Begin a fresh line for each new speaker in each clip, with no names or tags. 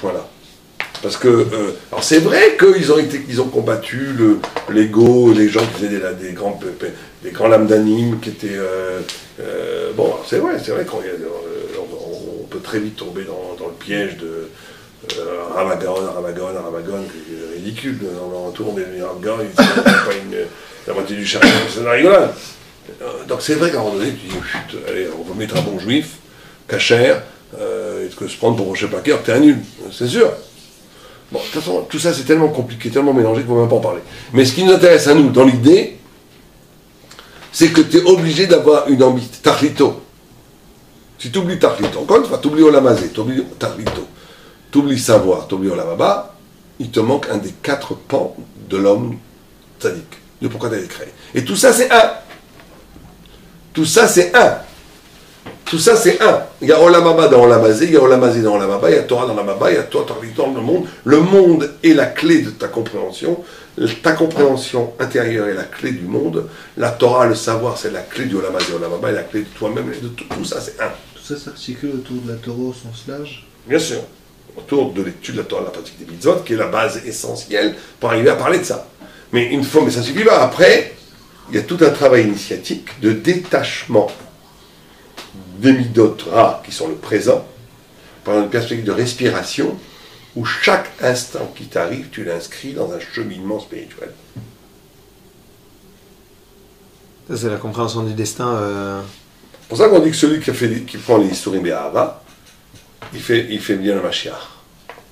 Voilà. Parce que, alors c'est vrai qu'ils ont combattu l'ego, les gens qui faisaient des grands lamdanim, qui étaient... bon, c'est vrai qu'on on peut très vite tomber dans le piège de Ramagon, qui est ridicule. Tout le monde est Ramagon, il ne pas la moitié du charbon, c'est la rigolade. Donc c'est vrai qu'à un moment donné, tu dis, chut, allez, on va mettre un bon juif, cachère, et que se prendre pour je sais pas quel, t'es un nul, c'est sûr. Bon, de toute façon, tout ça c'est tellement compliqué, tellement mélangé qu'il ne faut même pas en parler. Mais ce qui nous intéresse à nous, dans l'idée, c'est que tu es obligé d'avoir une ambition, Tarlito. Si tu oublies Tarlito, encore une fois, tu oublies Olamazé, tu oublies Tarlito, tu oublies savoir, tu oublies Olamaba, il te manque un des 4 pans de l'homme tzaddik, de pourquoi tu as été créé. Et tout ça c'est un. Tout ça c'est un. Tout ça, c'est un. Il y a Olamaba dans Olamazé, il y a Olamazé dans Olamaba, il y a Torah dans Olamaba, il y a Torah dans le monde. Le monde est la clé de ta compréhension. Ta compréhension intérieure est la clé du monde. La Torah, le savoir, c'est la clé du Olamazé, Olamaba, et la clé de toi-même. Et de tout ça, c'est un.
Tout ça s'articule autour de la Torah au sens large.
Bien sûr. Autour de l'étude de la Torah, la pratique des mitzvot, qui est la base essentielle pour arriver à parler de ça. Mais une fois, mais ça suffit pas. Après, il y a tout un travail initiatique de détachement des midot ra qui sont le présent, par une perspective de respiration, où chaque instant qui t'arrive, tu l'inscris dans un cheminement spirituel.
Ça, c'est la compréhension du destin.
C'est pour ça qu'on dit que celui qui prend les Isurim Be'ahava, il fait bien le Mashiach.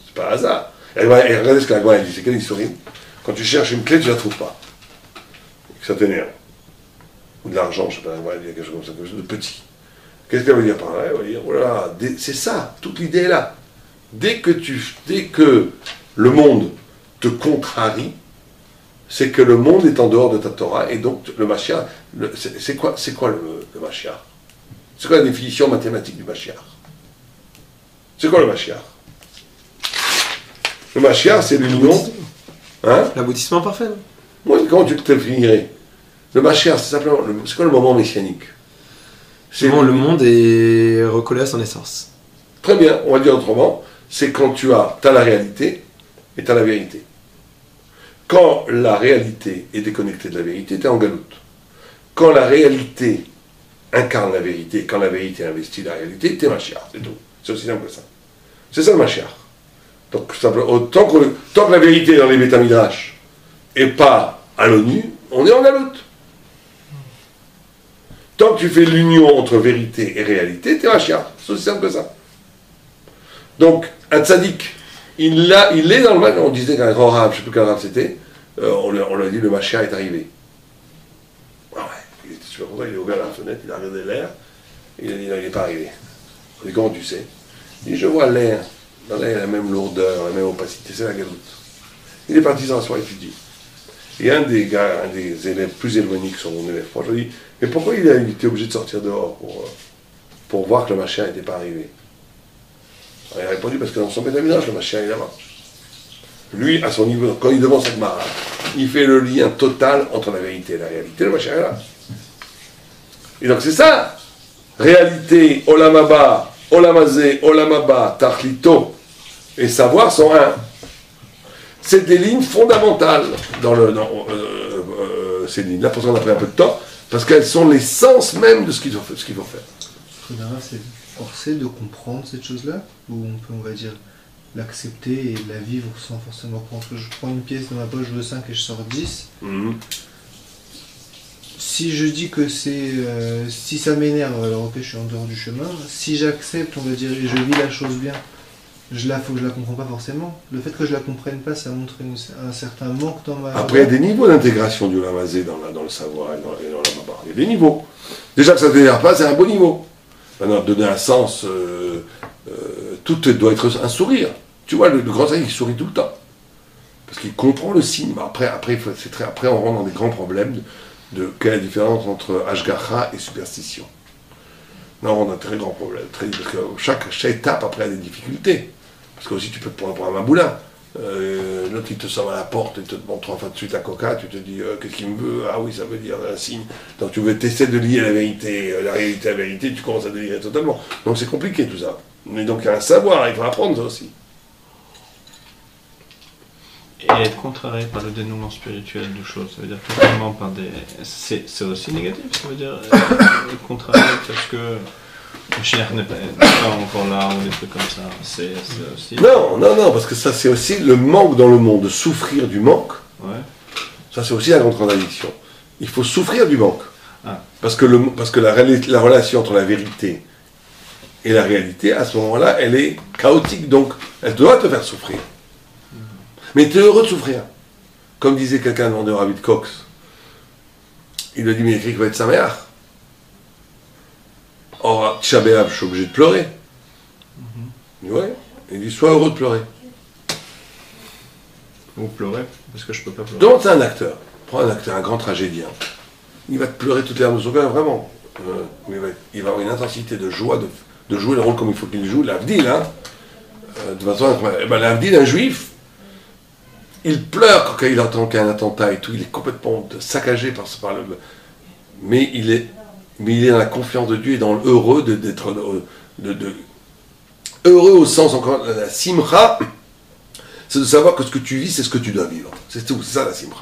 C'est pas hasard. Et regardez ce que la Gemara dit, c'est quel Isurim? Quand tu cherches une clé, tu la trouves pas. Ça t'énerve. Ou de l'argent, je sais pas, il y a quelque chose comme ça, quelque chose de petit. Qu'est-ce qu'elle veut dire par là? Elle veut dire, voilà, c'est ça, toute l'idée est là. Dès que le monde te contrarie, c'est que le monde est en dehors de ta Torah, et donc le Mashiach, c'est quoi le Mashiach? C'est quoi la définition mathématique du Mashiach? C'est quoi le Mashiach? Le Mashiach, c'est l'union. Hein?
L'aboutissement parfait, non?
Oui, comment tu te définirais? Le Mashiach, c'est simplement, c'est quoi le moment messianique?
C'est bon, le monde est recollé à son essence.
Très bien, on va dire autrement, c'est quand tu as la réalité et tu as la vérité. Quand la réalité est déconnectée de la vérité, tu es en galoute. Quand la réalité incarne la vérité, quand la vérité investit la réalité, tu es Mashiach, c'est tout. C'est aussi simple que ça. C'est ça le Mashiach. Donc, tant que la vérité est dans les Beth Midrash et pas à l'ONU, on est en galoute. Tant que tu fais l'union entre vérité et réalité, t'es Mashiach. C'est aussi simple que ça. Donc, un tzaddik, il est dans le mal. On disait qu'un grand rave, je ne sais plus quel rave c'était, on lui a dit le Mashiach est arrivé. Ah ouais, il était super content, il a ouvert la fenêtre, il a regardé l'air, il a dit non, il n'est pas arrivé. Et comment tu sais? Il dit je vois l'air. Dans l'air, il a la même lourdeur, la même opacité, c'est la galoute. Il est parti sans soir étudier. Et un des élèves plus éloignés que son élève proche, je lui dis mais pourquoi il a été obligé de sortir dehors pour voir que le Mashiach n'était pas arrivé? Alors, il a répondu parce que dans son bétaminage, le Mashiach est là-bas. Lui, à son niveau, quand il est devant cette mara, il fait le lien total entre la vérité et la réalité. Le Mashiach est là. Et donc c'est ça. Réalité, Olamaba, Olamazé, Olamaba, Tachlito et savoir sont un. C'est des lignes fondamentales dans ces lignes-là, pour ça on a pris un peu de temps, parce qu'elles sont l'essence même de ce qu'il faut faire.
C'est forcé de comprendre cette chose-là, ou on peut, on va dire, l'accepter et la vivre sans forcément comprendre. Je prends une pièce dans ma poche, je veux 5 et je sors 10. Si je dis que c'est... si ça m'énerve, alors ok, je suis en dehors du chemin. Si j'accepte, on va dire, et je vis la chose bien, je la comprends pas forcément. Le fait que je la comprenne pas, ça montre un certain manque dans ma...
Après, il y a des niveaux d'intégration du Olamazé dans le savoir et dans la Maba. Il y a des niveaux. Déjà que ça ne t'énerve pas, c'est un beau niveau. Maintenant, donner un sens, tout doit être un sourire. Tu vois, le grand sage, il sourit tout le temps. Parce qu'il comprend le signe. Après, on rentre dans des grands problèmes de quelle est la différence entre Ashgacha et superstition. Là, on a un très grand problème. Parce que chaque étape, après, a des difficultés. Parce que aussi, tu peux te prendre pour un maboulin. L'autre, il te sort à la porte et te demande 3 fois de suite à coca. Tu te dis, qu'est-ce qu'il me veut? Ah oui, ça veut dire un signe. Donc, tu essaies de lier la vérité, la réalité à la vérité, tu commences à délirer totalement. Donc, c'est compliqué tout ça. Mais donc, il y a un savoir, il faut apprendre ça aussi.
Et être contrarié par le dénouement spirituel de choses, ça veut dire totalement par des... C'est aussi négatif, ça veut dire être contrarié parce que le chien n'est pas encore là ou des trucs comme ça. C'est aussi...
Non, parce que ça c'est aussi le manque dans le monde, de souffrir du manque.
Ouais.
Ça c'est aussi la grande contradiction. Il faut souffrir du manque.
Ah.
Parce que la relation entre la vérité et la réalité, à ce moment-là, elle est chaotique, donc elle doit te faire souffrir. Mais tu es heureux de souffrir. Comme disait quelqu'un devant de David Cox, il lui a dit, mais il écrit qu'il va être sa mère. Or, Tisha B'Av, je suis obligé de pleurer. Il dit, ouais. Il dit, sois heureux de pleurer.
Ou pleurer, parce que je peux pas pleurer.
Demande ça à un acteur. Prends un acteur, un grand tragédien. Il va te pleurer toutes les larmes de son cœur, vraiment. Mais il va avoir une intensité de joie, de jouer le rôle comme il faut qu'il joue. L'Avdil, hein. De façon, l'Avdil, un juif, il pleure quand il entend qu'il y a un attentat et tout. Il est complètement saccagé par le... Mais il est dans la confiance de Dieu et dans l'heureux d'être... Heureux au sens, encore, la simcha, c'est de savoir que ce que tu vis, c'est ce que tu dois vivre. C'est tout, c'est ça la simcha.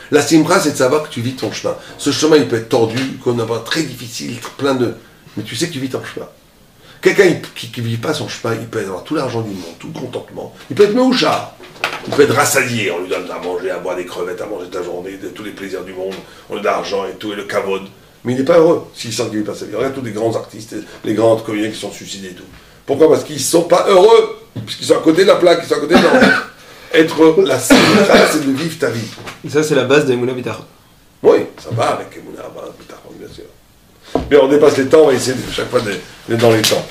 La simcha, c'est de savoir que tu vis ton chemin. Ce chemin, il peut être tordu, qu'on a très difficile, plein de... Mais tu sais que tu vis ton chemin. Quelqu'un qui ne vit pas son chemin, il peut avoir tout l'argent du monde, tout le contentement. Il peut être mouchard. Il peut être rassasié, on lui donne à manger, à boire des crevettes, à manger toute la journée, tous les plaisirs du monde, on lui donne de l'argent et tout, et le kavod. Mais il n'est pas heureux s'il sent qu'il ne vit pas sa vie. Regarde tous les grands artistes, les grands comédiens qui sont suicidés et tout. Pourquoi? Parce qu'ils ne sont pas heureux, parce qu'ils sont à côté de la plaque, ils sont à côté de leur... Être la simcha, c'est de vivre ta vie.
Et ça, c'est la base d'Emouna Bitachon.
Oui, ça va avec Emouna Bitachon, bien sûr. Mais on dépasse les temps, on va essayer chaque fois d'être dans les temps.